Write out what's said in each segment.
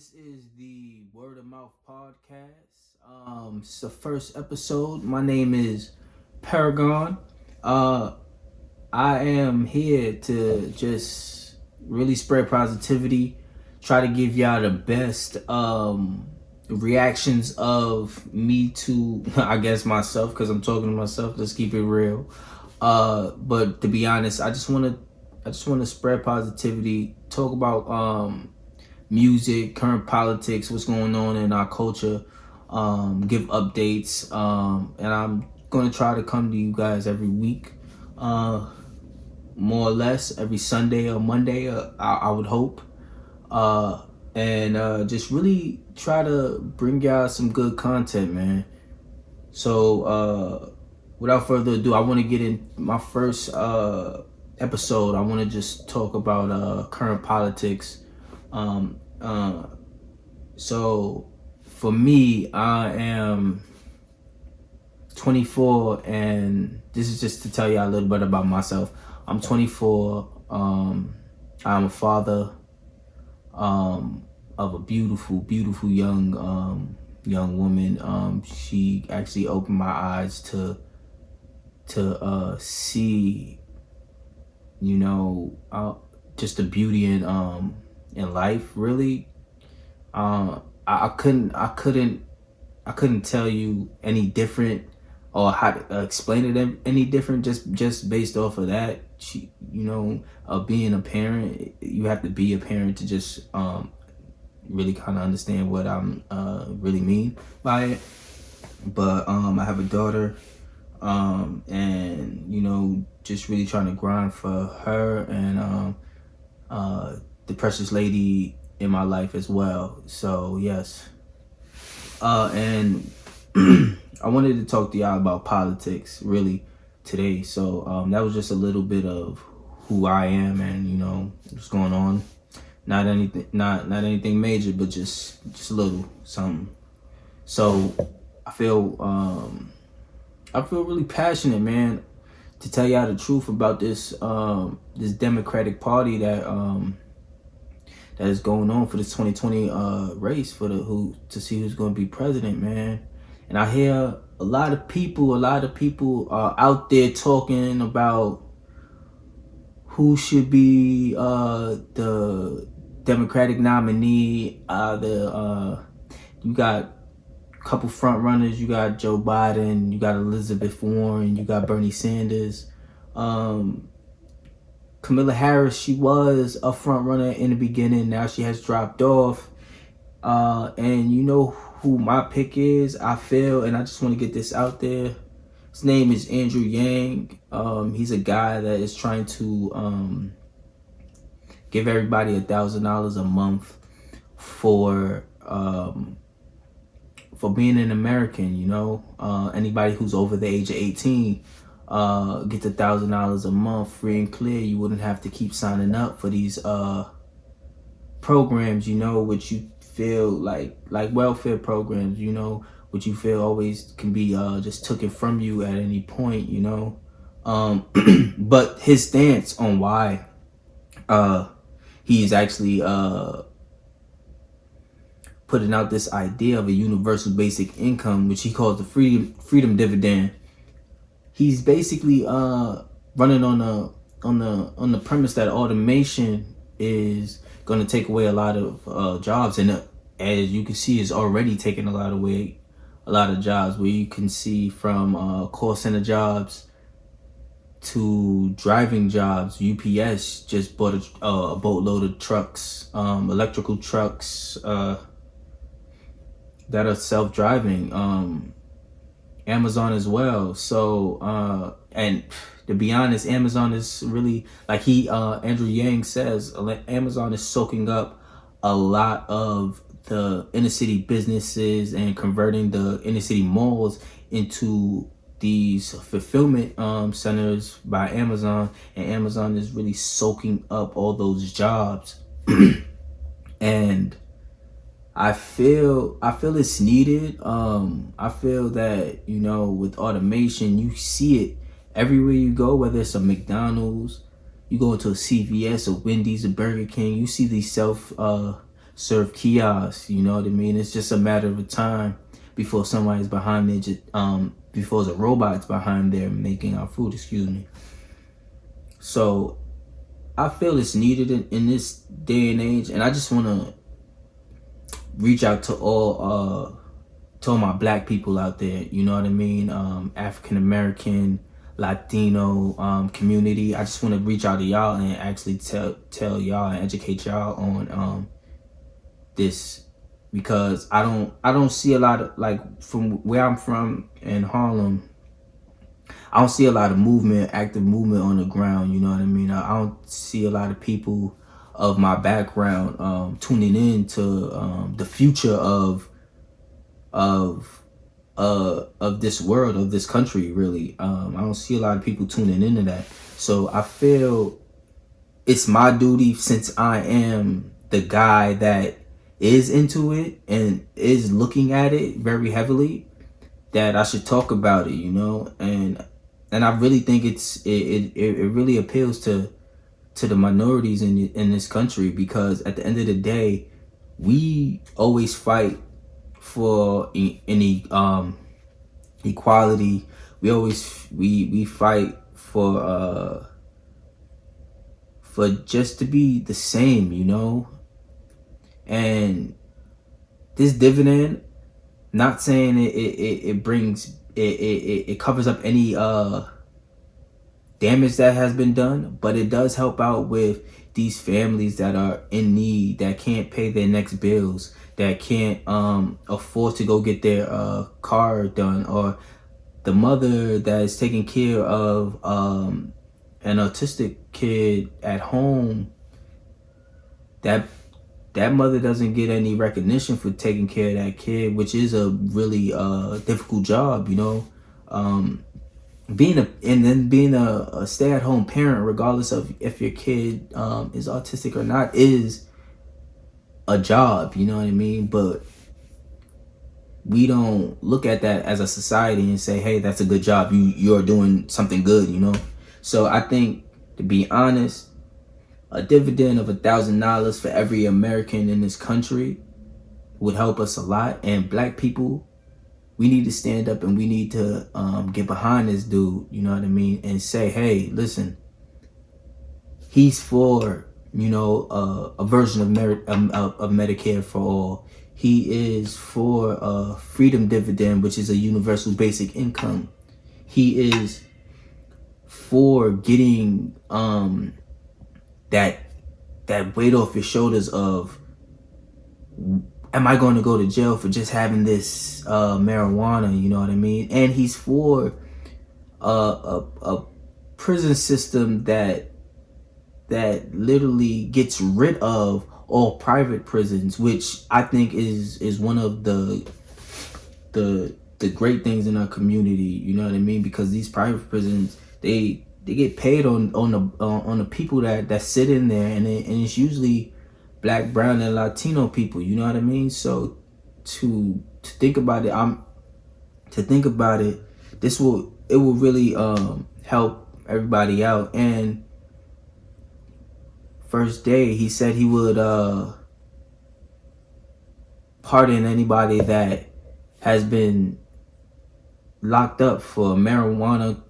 This is the Word of Mouth podcast. It's the first episode. My name is Paragon. Uh, I am here to just really spread positivity, try to give y'all the best reactions of me to, I guess, myself, because I'm talking to myself. Let's keep it real. But to be honest, I just want to spread positivity, talk about music, current politics, what's going on in our culture, give updates, and I'm gonna try to come to you guys every week, more or less every Sunday or Monday. I would hope, and just really try to bring y'all some good content, man. So, without further ado, I want to get in my first episode. I want to just talk about current politics. Um, uh, so for me, I am 24, and this is just to tell you a little bit about myself. I'm 24. I'm a father of a beautiful, beautiful young woman. She actually opened my eyes to see, just the beauty in life. Really, I couldn't tell you any different or how to explain it any different. Just based off of that, being a parent, you have to be a parent to just really kind of understand what I'm really mean by it. But I have a daughter, and just really trying to grind for her and the precious lady in my life as well. So yes, and I wanted to talk to y'all about politics really today. So that was just a little bit of who I am and what's going on. Not anything major, but just a little something. So I feel really passionate, man, to tell y'all the truth about this Democratic Party that is going on for this 2020 race to see who's going to be president, man. And I hear a lot of people are out there talking about who should be the Democratic nominee. You got a couple front runners. You got Joe Biden. You got Elizabeth Warren. You got Bernie Sanders. Kamala Harris, she was a front runner in the beginning. Now she has dropped off. And you know who my pick is, I feel, and I just want to get this out there. His name is Andrew Yang. He's a guy that is trying to give everybody $1,000 a month for being an American. Anybody who's over the age of 18 gets $1,000 a month free and clear. You wouldn't have to keep signing up for these programs, which you feel like welfare programs, which you feel always can be just taken from you at any point, but his stance on why he is actually putting out this idea of a universal basic income, which he calls the freedom dividend. He's basically running on the premise that automation is going to take away a lot of jobs, and as you can see, is already taking a lot of jobs. Where you can see from call center jobs to driving jobs. UPS just bought a boatload of trucks, electrical trucks that are self-driving. Amazon as well. So and to be honest, Amazon is really, like Andrew Yang says, Amazon is soaking up a lot of the inner city businesses and converting the inner city malls into these fulfillment centers by Amazon, and Amazon is really soaking up all those jobs. And I feel it's needed. I feel that, with automation, you see it everywhere you go, whether it's a McDonald's, you go into a CVS, a Wendy's, a Burger King, you see these serve kiosks. You know what I mean? It's just a matter of time before somebody's behind there. Before the robots behind there making our food. Excuse me. So I feel it's needed in this day and age, and I just want to reach out to all my black people out there. You know what I mean? African American, Latino community. I just want to reach out to y'all and actually tell y'all and educate y'all on this, because I don't see a lot of, like, from where I'm from in Harlem. I don't see a lot of movement, active movement on the ground. You know what I mean? I don't see a lot of people of my background tuning in to the future of this world, of this country. Really, I don't see a lot of people tuning into that. So I feel it's my duty, since I am the guy that is into it and is looking at it very heavily, that I should talk about it. You know, and I really think it really appeals to the minorities in this country, because at the end of the day, we always fight for any equality. We fight for just to be the same, you know. And this dividend, not saying it brings it covers up any damage that has been done, but it does help out with these families that are in need, that can't pay their next bills, that can't afford to go get their car done, or the mother that is taking care of an autistic kid at home. That mother doesn't get any recognition for taking care of that kid, which is a really difficult job, you know. Being a stay-at-home parent, regardless of if your kid is autistic or not, is a job. You know what I mean? But we don't look at that as a society and say, "Hey, that's a good job. You're doing something good." You know. So I think, to be honest, a dividend of $1,000 for every American in this country would help us a lot. And black people, we need to stand up and we need to get behind this dude, you know what I mean, and say, hey, listen, he's for, you know, a version of Medicare for all. He is for freedom dividend, which is a universal basic income. He is for getting that weight off your shoulders of, am I going to go to jail for just having this marijuana? You know what I mean? And he's for a prison system that literally gets rid of all private prisons, which I think is one of the great things in our community. You know what I mean? Because these private prisons, they get paid on the people that sit in there, and it's usually Black, brown, and Latino people. You know what I mean? So to think about it, it will really help everybody out. And first day, he said he would pardon anybody that has been locked up for marijuana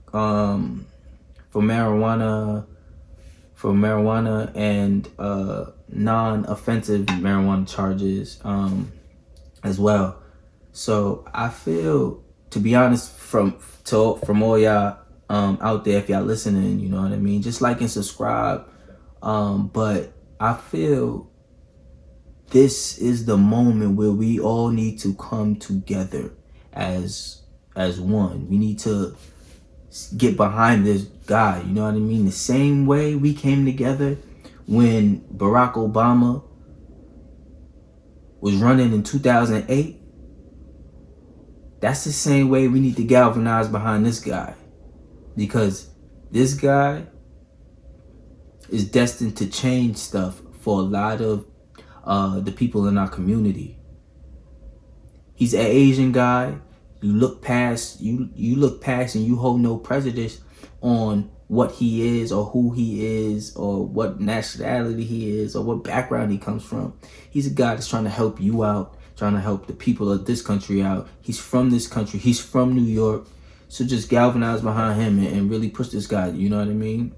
and non-offensive marijuana charges as well. So I feel, to be honest, from all y'all out there, if y'all listening, you know what I mean, just like and subscribe. But I feel this is the moment where we all need to come together as one. We need to get behind this guy, you know what I mean? The same way we came together when Barack Obama was running in 2008, that's the same way we need to galvanize behind this guy, because this guy is destined to change stuff for a lot of the people in our community. He's an Asian guy. You look past and you hold no prejudice on what he is or who he is or what nationality he is or what background he comes from. He's a guy that's trying to help you out, trying to help the people of this country out. He's from this country. He's from New York. So just galvanize behind him and really push this guy. You know what I mean?